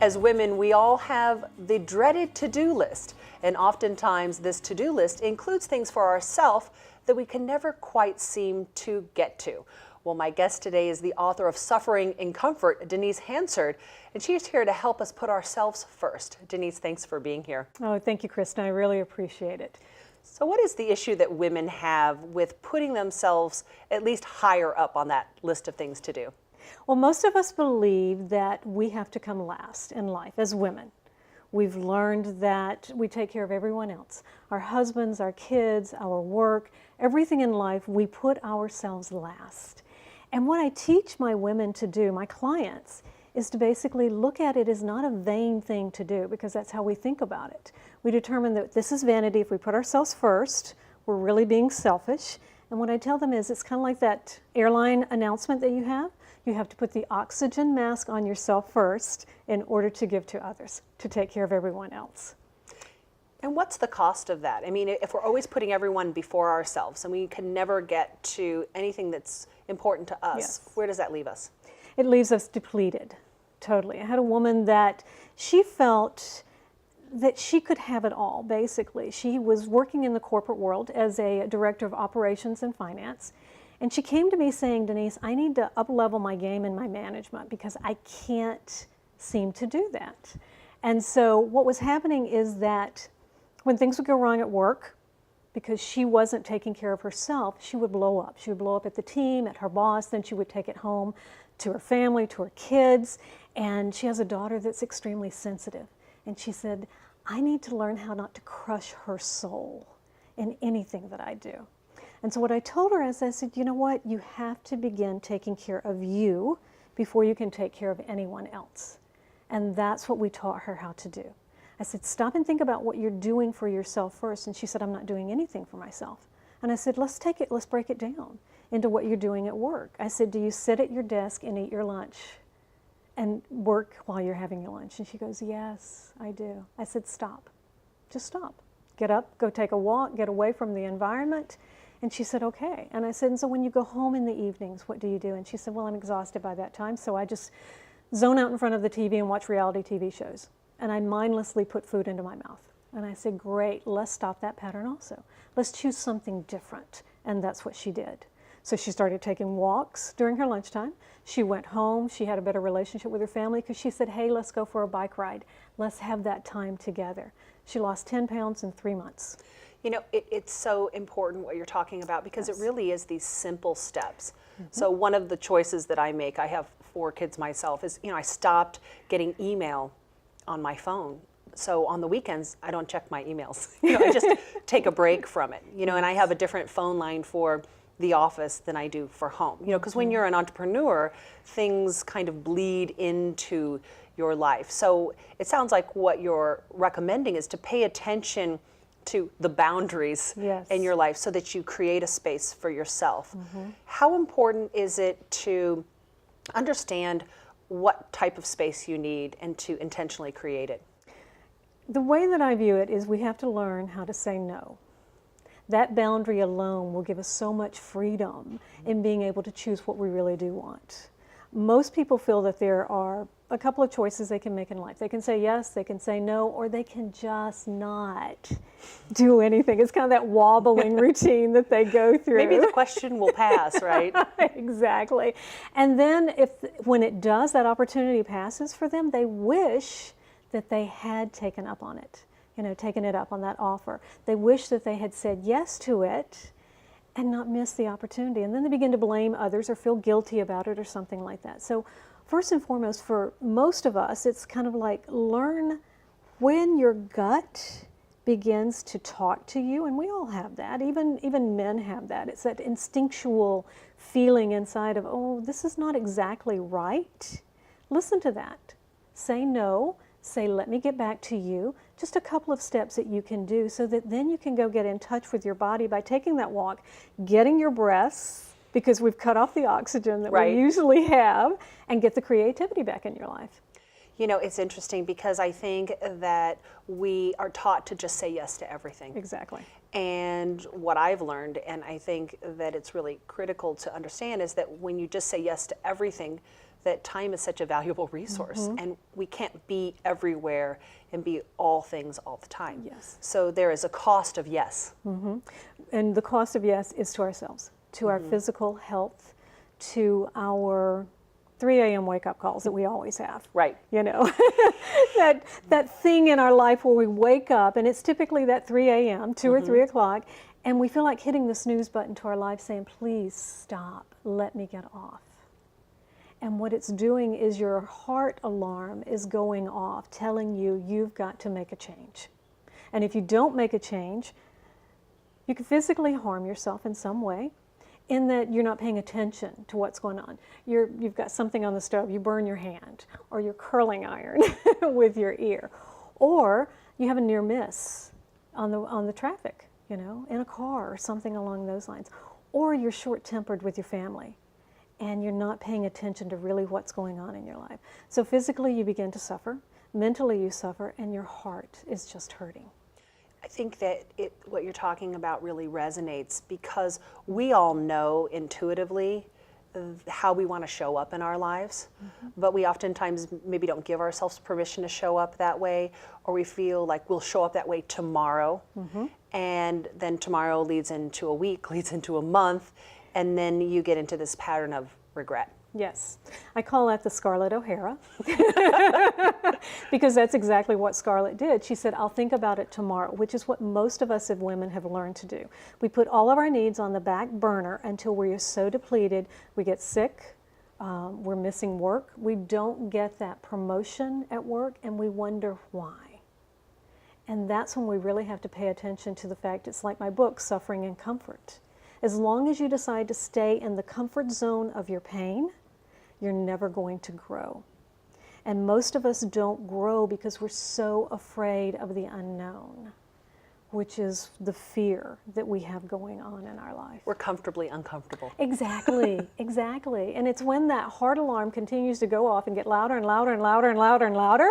As women, we all have the dreaded to-do list, and oftentimes this to-do list includes things for ourselves that we can never quite seem to get to. Well, my guest today is the author of Suffering in Comfort, Denise Hansard, and she's here to help us put ourselves first. Denise, thanks for being here. Oh, thank you, Kristen. I really appreciate it. So what is the issue that women have with putting themselves at least higher up on that list of things to do? Well, most of us believe that we have to come last in life as women. We've learned that we take care of everyone else. Our husbands, our kids, our work, everything in life, we put ourselves last. And what I teach my women to do, my clients, is to basically look at it as not a vain thing to do, because that's how we think about it. We determine that this is vanity. If we put ourselves first, we're really being selfish. And what I tell them is it's kind of like that airline announcement that you have. You have to put the oxygen mask on yourself first in order to give to others, to take care of everyone else. And what's the cost of that? I mean, if we're always putting everyone before ourselves and we can never get to anything that's important to us, Yes. Where does that leave us? It leaves us depleted, totally. I had a woman that she felt that she could have it all, basically. She was working in the corporate world as a director of operations and finance. And she came to me saying, Denise, I need to up-level my game in my management because I can't seem to do that. And so what was happening is that when things would go wrong at work, because she wasn't taking care of herself, she would blow up. She would blow up at the team, at her boss, then she would take it home to her family, to her kids. And she has a daughter that's extremely sensitive. And she said, I need to learn how not to crush her soul in anything that I do. And so what I told her is, I said, you know what, you have to begin taking care of you before you can take care of anyone else. And that's what we taught her how to do. I said, stop and think about what you're doing for yourself first. And she said, I'm not doing anything for myself. And I said, let's break it down into what you're doing at work. I said, do you sit at your desk and eat your lunch and work while you're having your lunch? And she goes, yes, I do. I said, stop, just stop. Get up, go take a walk, get away from the environment. And she said, okay. And I said, and so when you go home in the evenings, what do you do? And she said, well, I'm exhausted by that time, so I just zone out in front of the TV and watch reality TV shows. And I mindlessly put food into my mouth. And I said, great, let's stop that pattern also. Let's choose something different. And that's what she did. So she started taking walks during her lunchtime. She went home. She had a better relationship with her family because she said, hey, let's go for a bike ride. Let's have that time together. She lost 10 pounds in 3 months. You know, it's so important what you're talking about because Yes. it really is these simple steps. So one of the choices that I make, I have 4 kids myself, is, I stopped getting email on my phone. So on the weekends, I don't check my emails. I just take a break from it, and I have a different phone line for the office than I do for home. Because when you're an entrepreneur, things kind of bleed into your life. So it sounds like what you're recommending is to pay attention to the boundaries Yes. in your life so that you create a space for yourself. How important is it to understand what type of space you need and to intentionally create it? The way that I view it is we have to learn how to say no. That boundary alone will give us so much freedom in being able to choose what we really do want. Most people feel that there are a couple of choices they can make in life. They can say yes, they can say no, or they can just not do anything. It's kind of that wobbling routine that they go through. Maybe the question will pass, right? Exactly. And then when it does, that opportunity passes for them, they wish that they had taken up on it, taken it up on that offer. They wish that they had said yes to it and not missed the opportunity. And then they begin to blame others or feel guilty about it or something like that. So first and foremost, for most of us, it's kind of like learn when your gut begins to talk to you, and we all have that, even men have that. It's that instinctual feeling inside of, oh, this is not exactly right. Listen to that. Say no. Say, let me get back to you. Just a couple of steps that you can do so that then you can go get in touch with your body by taking that walk, getting your breaths, because we've cut off the oxygen that Right. we usually have, and get the creativity back in your life. It's interesting because I think that we are taught to just say yes to everything. Exactly. And what I've learned, and I think that it's really critical to understand, is that when you just say yes to everything, that time is such a valuable resource, and we can't be everywhere and be all things all the time. Yes. So there is a cost of yes. And the cost of yes is to ourselves, to our physical health, to our 3 a.m. wake-up calls that we always have. Right. You know, that thing in our life where we wake up, and it's typically that 3 a.m., 2 or 3 o'clock, and we feel like hitting the snooze button to our life saying, please stop, let me get off. And what it's doing is your heart alarm is going off, telling you you've got to make a change. And if you don't make a change, you can physically harm yourself in some way, in that you're not paying attention to what's going on. You've got something on the stove, you burn your hand, or you're curling iron with your ear, or you have a near miss on the traffic, you know, in a car or something along those lines, or you're short-tempered with your family, and you're not paying attention to really what's going on in your life. So physically you begin to suffer, mentally you suffer, and your heart is just hurting. I think that what you're talking about really resonates, because we all know intuitively how we want to show up in our lives, but we oftentimes maybe don't give ourselves permission to show up that way, or we feel like we'll show up that way tomorrow, and then tomorrow leads into a week, leads into a month, and then you get into this pattern of regret. Yes, I call that the Scarlett O'Hara, because that's exactly what Scarlett did. She said, I'll think about it tomorrow, which is what most of us as women have learned to do. We put all of our needs on the back burner until we're so depleted, we get sick, we're missing work, we don't get that promotion at work, and we wonder why. And that's when we really have to pay attention to the fact, it's like my book, Suffering and Comfort. As long as you decide to stay in the comfort zone of your pain, you're never going to grow. And most of us don't grow because we're so afraid of the unknown, which is the fear that we have going on in our life. We're comfortably uncomfortable. Exactly, exactly. And it's when that heart alarm continues to go off and get louder and louder and louder and louder and louder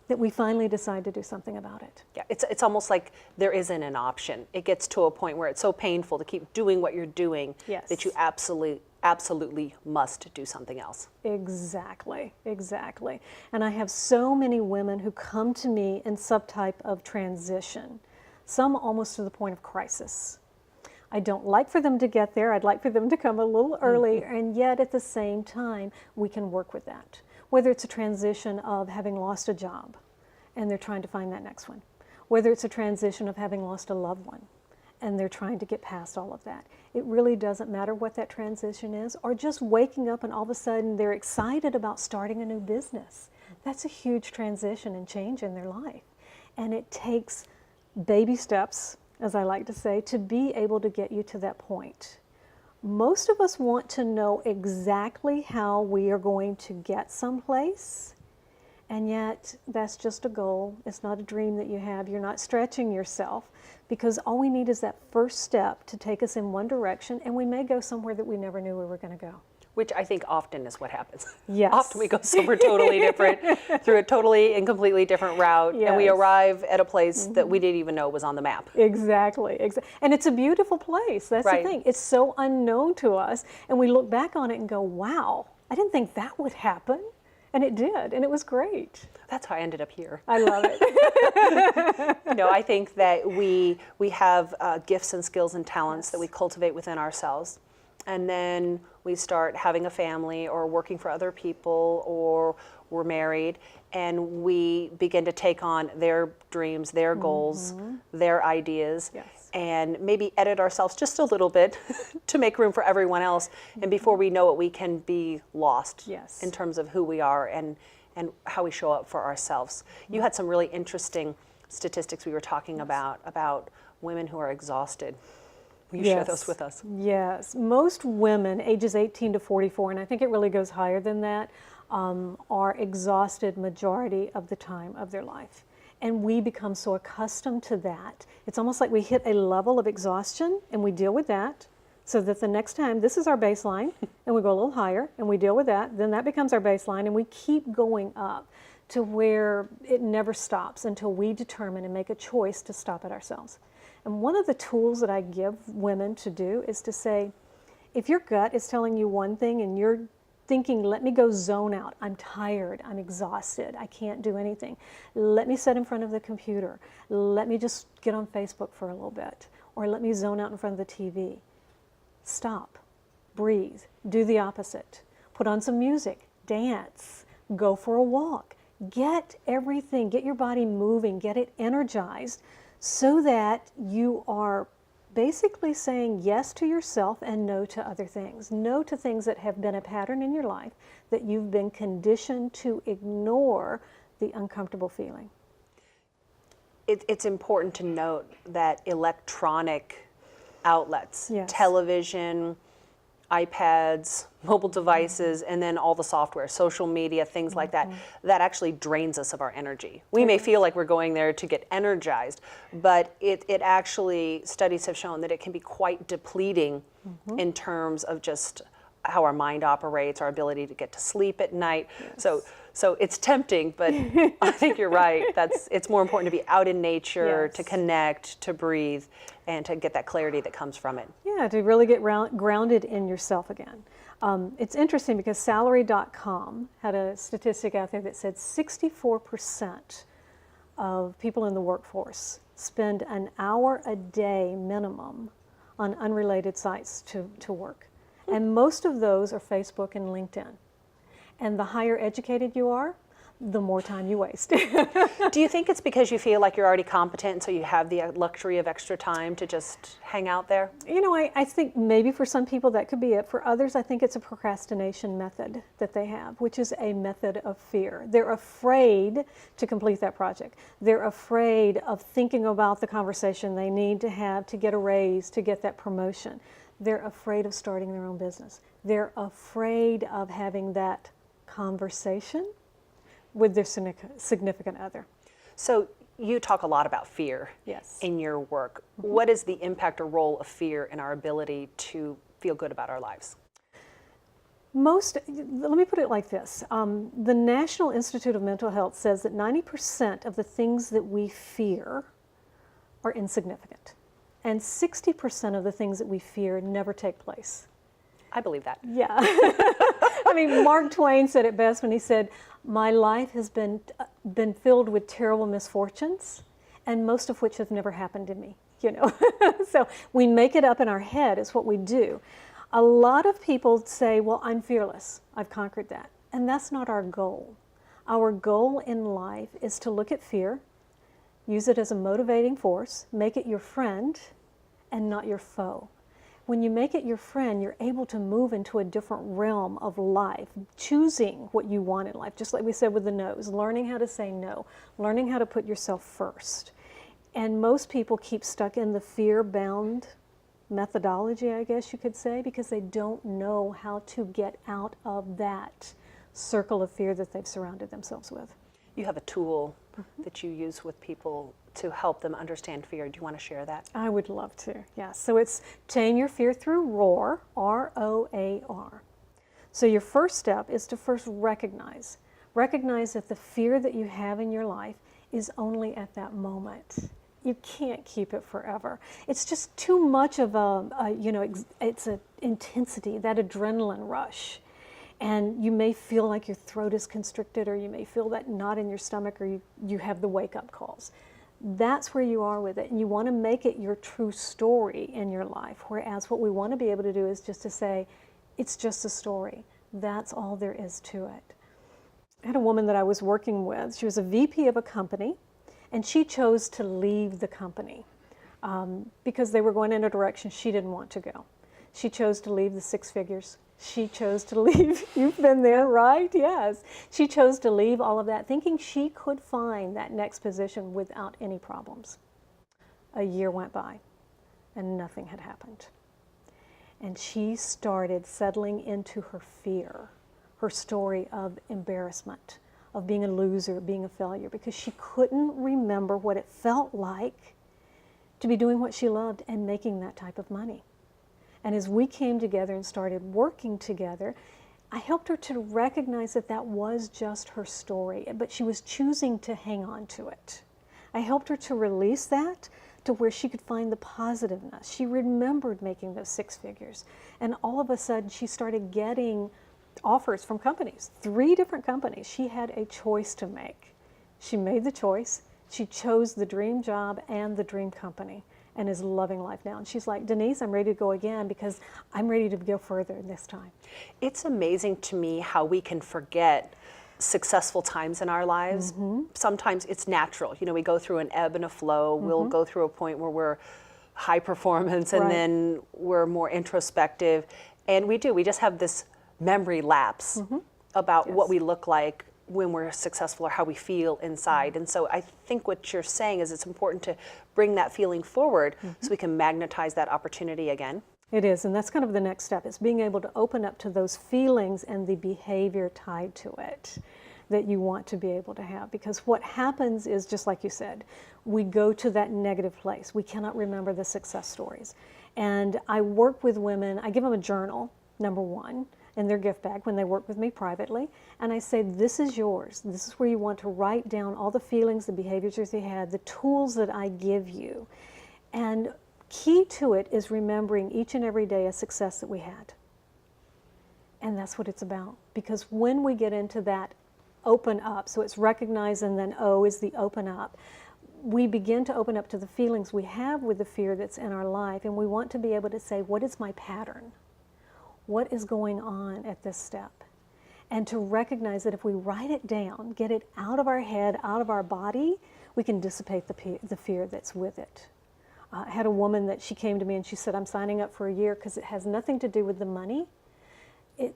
that we finally decide to do something about it. Yeah, it's almost like there isn't an option. It gets to a point where it's so painful to keep doing what you're doing that you absolutely must do something else. Exactly, exactly. And I have so many women who come to me in some type of transition, some almost to the point of crisis. I don't like for them to get there. I'd like for them to come a little earlier, and yet at the same time, we can work with that. Whether it's a transition of having lost a job and they're trying to find that next one, whether it's a transition of having lost a loved one and they're trying to get past all of that. It really doesn't matter what that transition is, or just waking up and all of a sudden they're excited about starting a new business. That's a huge transition and change in their life. And it takes baby steps, as I like to say, to be able to get you to that point. Most of us want to know exactly how we are going to get someplace, and yet that's just a goal. It's not a dream that you have. You're not stretching yourself, because all we need is that first step to take us in one direction, and we may go somewhere that we never knew we were going to go. Which I think often is what happens. Yes. Often we go somewhere totally different, through a totally and completely different route, and we arrive at a place that we didn't even know was on the map. Exactly. And it's a beautiful place. That's Right. the thing. It's so unknown to us, and we look back on it and go, wow, I didn't think that would happen. And it did, and it was great. That's how I ended up here. I love it. I think that we have gifts and skills and talents that we cultivate within ourselves. And then we start having a family or working for other people, or we're married, and we begin to take on their dreams, their goals, their ideas, and maybe edit ourselves just a little bit to make room for everyone else. And before we know it, we can be lost in terms of who we are and how we show up for ourselves. You had some really interesting statistics we were talking about women who are exhausted. Will you share those with us? Yes. Most women, ages 18 to 44, and I think it really goes higher than that, are exhausted majority of the time of their life. And we become so accustomed to that. It's almost like we hit a level of exhaustion and we deal with that, so that the next time, this is our baseline, and we go a little higher and we deal with that, then that becomes our baseline, and we keep going up to where it never stops until we determine and make a choice to stop it ourselves. And one of the tools that I give women to do is to say, if your gut is telling you one thing and you're thinking, let me go zone out, I'm tired, I'm exhausted, I can't do anything, let me sit in front of the computer, let me just get on Facebook for a little bit, or let me zone out in front of the TV. Stop, breathe, do the opposite. Put on some music, dance, go for a walk. Get everything, get your body moving, get it energized so that you are basically saying yes to yourself and no to other things. No to things that have been a pattern in your life that you've been conditioned to ignore the uncomfortable feeling. It's important to note that electronic outlets, Yes. television, iPads, mobile devices, and then all the software, social media, things like that, that actually drains us of our energy. We may feel like we're going there to get energized, but it actually, studies have shown that it can be quite depleting in terms of just how our mind operates, our ability to get to sleep at night. So it's tempting, but I think you're right. It's more important to be out in nature, to connect, to breathe, and to get that clarity that comes from it. Yeah, to really get grounded in yourself again. It's interesting because Salary.com had a statistic out there that said 64% of people in the workforce spend an hour a day minimum on unrelated sites to work. And most of those are Facebook and LinkedIn. And the higher educated you are, the more time you waste. Do you think it's because you feel like you're already competent, and so you have the luxury of extra time to just hang out there? You know, I think maybe for some people that could be it. For others, I think it's a procrastination method that they have, which is a method of fear. They're afraid to complete that project. They're afraid of thinking about the conversation they need to have to get a raise, to get that promotion. They're afraid of starting their own business. They're afraid of having that conversation with their significant other. So you talk a lot about fear in your work. What is the impact or role of fear in our ability to feel good about our lives? Let me put it like this. The National Institute of Mental Health says that 90% of the things that we fear are insignificant. And 60% of the things that we fear never take place. I believe that. Yeah. I mean, Mark Twain said it best when he said, my life has been filled with terrible misfortunes, and most of which have never happened to me, you know. So we make it up in our head is what we do. A lot of people say, well, I'm fearless. I've conquered that. And that's not our goal. Our goal in life is to look at fear, use it as a motivating force, make it your friend and not your foe. When you make it your friend, you're able to move into a different realm of life, choosing what you want in life, just like we said with the no's, learning how to say no, learning how to put yourself first. And most people keep stuck in the fear-bound methodology, I guess you could say, because they don't know how to get out of that circle of fear that they've surrounded themselves with. You have a tool that you use with people to help them understand fear. Do you want to share that? I would love to, yes. So it's Tame Your Fear Through ROAR, R-O-A-R. So your first step is to first recognize that the fear that you have in your life is only at that moment. You can't keep it forever. It's just too much of it's an intensity, that adrenaline rush. And you may feel like your throat is constricted, or you may feel that knot in your stomach, or you have the wake-up calls. That's where you are with it, and you want to make it your true story in your life, whereas what we want to be able to do is just to say, it's just a story. That's all there is to it. I had a woman that I was working with. She was a VP of a company, and she chose to leave the company because they were going in a direction she didn't want to go. She chose to leave the 6 figures. She chose to leave, you've been there, right? Yes. She chose to leave all of that, thinking she could find that next position without any problems. A year went by, and nothing had happened. And she started settling into her fear, her story of embarrassment, of being a loser, being a failure, because she couldn't remember what it felt like to be doing what she loved and making that type of money. And as we came together and started working together, I helped her to recognize that that was just her story, but she was choosing to hang on to it. I helped her to release that, to where she could find the positiveness. She remembered making those 6 figures. And all of a sudden, she started getting offers from companies, 3 different companies. She had a choice to make. She made the choice. She chose the dream job and the dream company and is loving life now. And she's like, Denise, I'm ready to go again because I'm ready to go further this time. It's amazing to me how we can forget successful times in our lives. Sometimes it's natural. You know, we go through an ebb and a flow. We'll go through a point where we're high performance and then we're more introspective. And we just have this memory lapse about what we look like when we're successful or how we feel inside. And so I think what you're saying is it's important to bring that feeling forward so we can magnetize that opportunity again. It is, and that's kind of the next step. It's being able to open up to those feelings and the behavior tied to it that you want to be able to have. Because what happens is, just like you said, we go to that negative place. We cannot remember the success stories. And I work with women, I give them a journal, number one, in their gift bag when they work with me privately. And I say, this is yours. This is where you want to write down all the feelings, the behaviors that you had, the tools that I give you. And key to it is remembering each and every day a success that we had. And that's what it's about. Because when we get into that open up, so it's recognize and then O is the open up, we begin to open up to the feelings we have with the fear that's in our life. And we want to be able to say, what is my pattern? What is going on at this step? And to recognize that if we write it down, get it out of our head, out of our body, we can dissipate the fear that's with it. I had a woman that she came to me and she said, I'm signing up for a year because it has nothing to do with the money.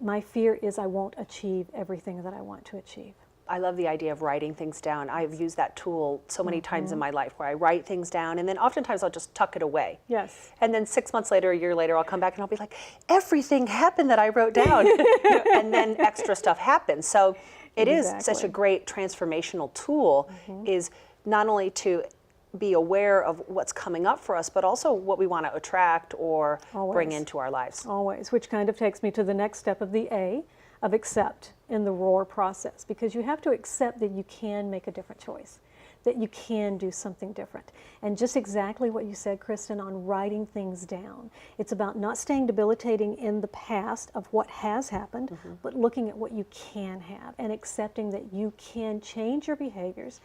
My fear is I won't achieve everything that I want to achieve. I love the idea of writing things down. I've used that tool so many times in my life where I write things down and then oftentimes I'll just tuck it away. Yes. And then 6 months later, a year later, I'll come back and I'll be like, everything happened that I wrote down. And then extra stuff happens. So it is such a great transformational tool, is not only to be aware of what's coming up for us, but also what we want to attract or bring into our lives. Always, which kind of takes me to the next step of the A, of accept in the ROAR process, because you have to accept that you can make a different choice, that you can do something different. And just exactly what you said, Kristen, on writing things down. It's about not staying debilitating in the past of what has happened, but looking at what you can have and accepting that you can change your behaviors,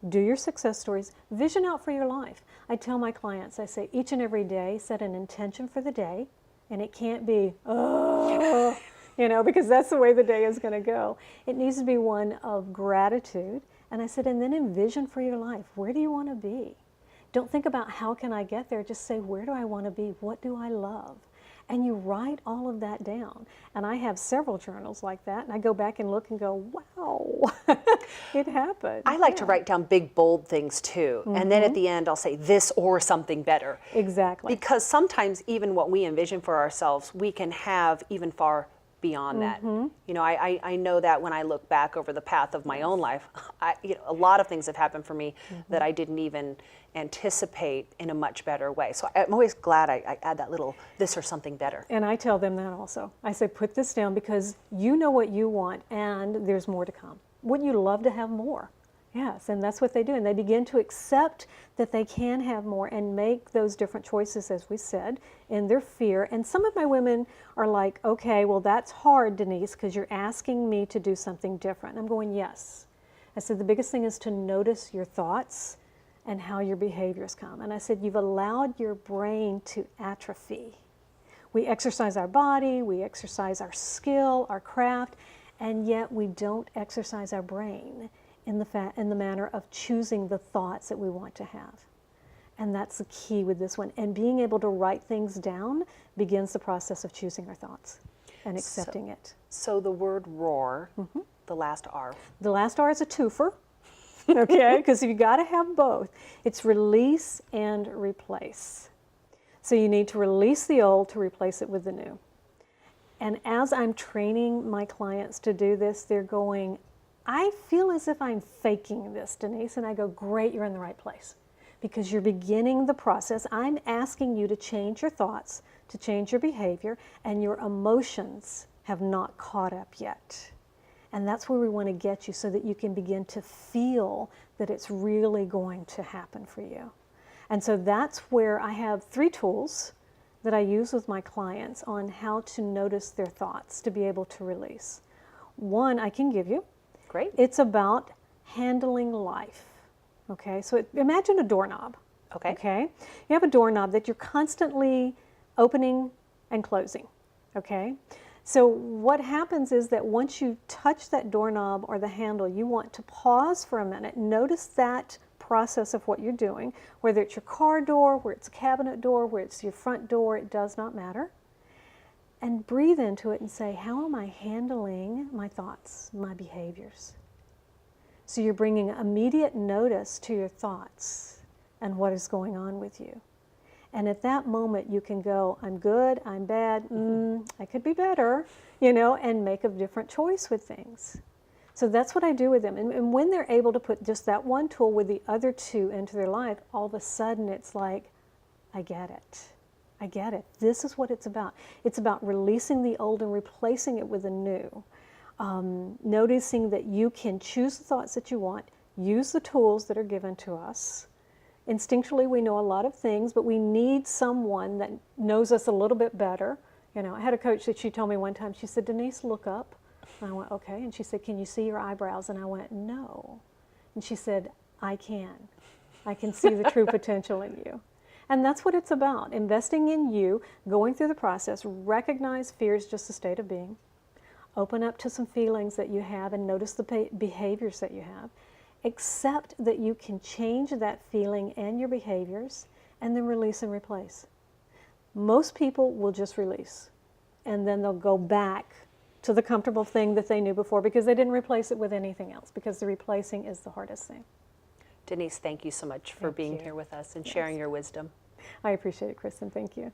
do your success stories, vision out for your life. I tell my clients, I say each and every day, set an intention for the day, and it can't be, oh, you know, because that's the way the day is going to go. It needs to be one of gratitude. And I said, and then envision for your life. Where do you want to be? Don't think about how can I get there. Just say, where do I want to be? What do I love? And you write all of that down. And I have several journals like that. And I go back and look and go, wow, it happened. I like to write down big, bold things too. And then at the end, I'll say this or something better. Exactly. Because sometimes even what we envision for ourselves, we can have even far beyond that. You know, I know that when I look back over the path of my own life, a lot of things have happened for me that I didn't even anticipate in a much better way. So I'm always glad I add that little this or something better. And I tell them that also. I say, put this down because you know what you want and there's more to come. Wouldn't you love to have more? Yes, and that's what they do. And they begin to accept that they can have more and make those different choices, as we said, in their fear. And some of my women are like, okay, well, that's hard, Denise, because you're asking me to do something different. And I'm going, yes. I said, the biggest thing is to notice your thoughts and how your behaviors come. And I said, you've allowed your brain to atrophy. We exercise our body, we exercise our skill, our craft, and yet we don't exercise our brain in the manner of choosing the thoughts that we want to have. And that's the key with this one. And being able to write things down begins the process of choosing our thoughts and accepting it. So the word roar, the last R. The last R is a twofer, okay? Because you got to have both. It's release and replace. So you need to release the old to replace it with the new. And as I'm training my clients to do this, they're going, I feel as if I'm faking this, Denise. And I go, great, you're in the right place. Because you're beginning the process. I'm asking you to change your thoughts, to change your behavior, and your emotions have not caught up yet. And that's where we want to get you so that you can begin to feel that it's really going to happen for you. And so that's where I have 3 tools that I use with my clients on how to notice their thoughts to be able to release. One I can give you. Great. It's about handling life. Okay, so imagine a doorknob. Okay. Okay, you have a doorknob that you're constantly opening and closing. Okay, so what happens is that once you touch that doorknob or the handle, you want to pause for a minute, notice that process of what you're doing, whether it's your car door, whether it's a cabinet door, whether it's your front door, it does not matter. And breathe into it and say, how am I handling my thoughts, my behaviors? So you're bringing immediate notice to your thoughts and what is going on with you. And at that moment, you can go, I'm good, I'm bad, I could be better, and make a different choice with things. So that's what I do with them. And when they're able to put just that one tool with the other 2 into their life, all of a sudden it's like, I get it. I get it. This is what it's about. It's about releasing the old and replacing it with the new. Noticing that you can choose the thoughts that you want, use the tools that are given to us. Instinctually, we know a lot of things, but we need someone that knows us a little bit better. I had a coach that she told me one time, she said, Denise, look up. And I went, okay. And she said, can you see your eyebrows? And I went, no. And she said, I can. I can see the true potential in you. And that's what it's about, investing in you, going through the process, recognize fear is just a state of being, open up to some feelings that you have and notice the behaviors that you have, accept that you can change that feeling and your behaviors, and then release and replace. Most people will just release, and then they'll go back to the comfortable thing that they knew before because they didn't replace it with anything else, because the replacing is the hardest thing. Denise, thank you so much for being here with us and sharing your wisdom. I appreciate it, Kristen. Thank you.